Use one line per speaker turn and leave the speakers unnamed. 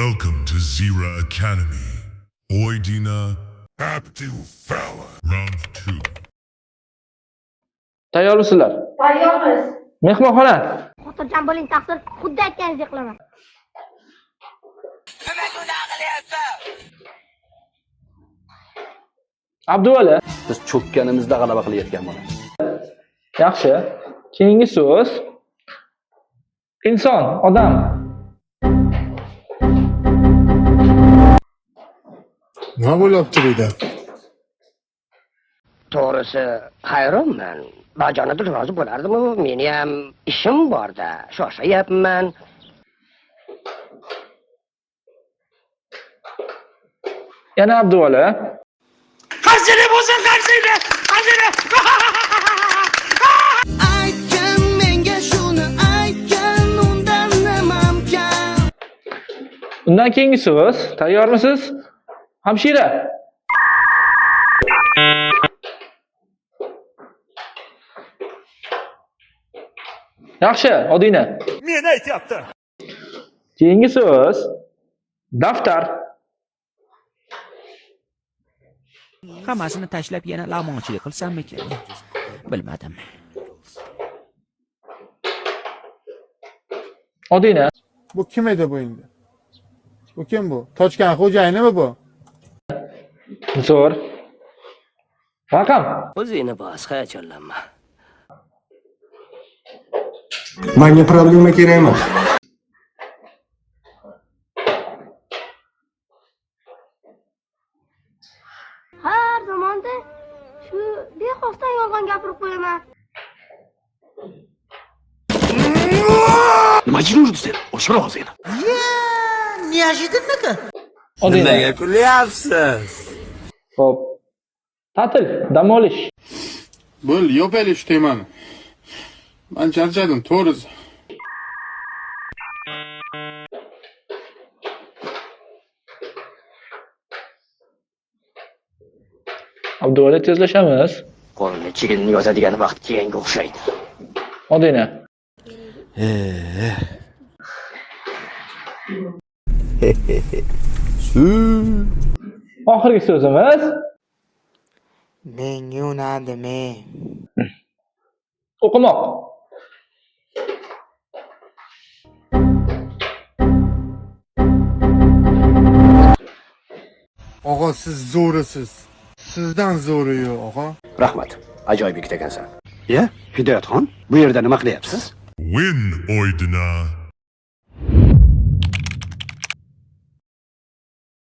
Welcome to Zira Academy. Oydina Abdul Fala. Round 2.
Tayyormisizlar?
Tayyormiz.
Mehmonxona.
Xotirjam bo'ling, taqsir xuddi aytganingizdek qilaman.
Abduvali.
Biz cho'kkanimizda g'alaba qilayotgan bo'lamiz.
Yaxshi. Keyingi so'z. Inson, odam.
Nima bo'lyapti deydi?
To'g'risi, hayronman. Bajonida rozi bo'lardim-ku, meni ham ishim bor-da, shoshayapman.
Yana Abduvali.
Qarsini bo'lsin, qarsini!
Aytgan menga shuni aytgan undan nimam kam.
Undan keyingi so'z. Tayyormisiz? Hamshira. Yaxshi, Odina.
Meni aytyapti.
Keyingi so'z. Daftar.
Hammasini tashlab yana lamonchilik qilsammikin? Bilmadim.
Odina.
Bu kim edi bu endi? Bu kim bu? Tochkan xo'jayinimi bu?
Zo'r. Raqam.
O'zingni bos, hayajonlanma.
Menga problema kerak emas.
Har zamonda shu bexosdan yolg'on gapirib qo'yaman.
Nimaga urdi sen? O'shir og'zingni.
Odina.
Nimaga kulyapsiz?
Xo'p. Ta'til, dam olish.
Bo'l, yopayli shu temani. Men charchadim, to'g'risi.
Abduvali tezlashamiz.
Qo'lni chigilni yozadigan vaqt keyinga o'xshaydi.
Odina. Oxirgi so'zimiz.
Menga unadimi?
O'qimoq.
Og'a, siz zo'risiz. Sizdan zo'ri yo'q, og'a.
Rahmat. Ajoyib yigit ekansan. Ya, Hidoyatxon, bu yerda nima qilyapsiz?
Win Oydina.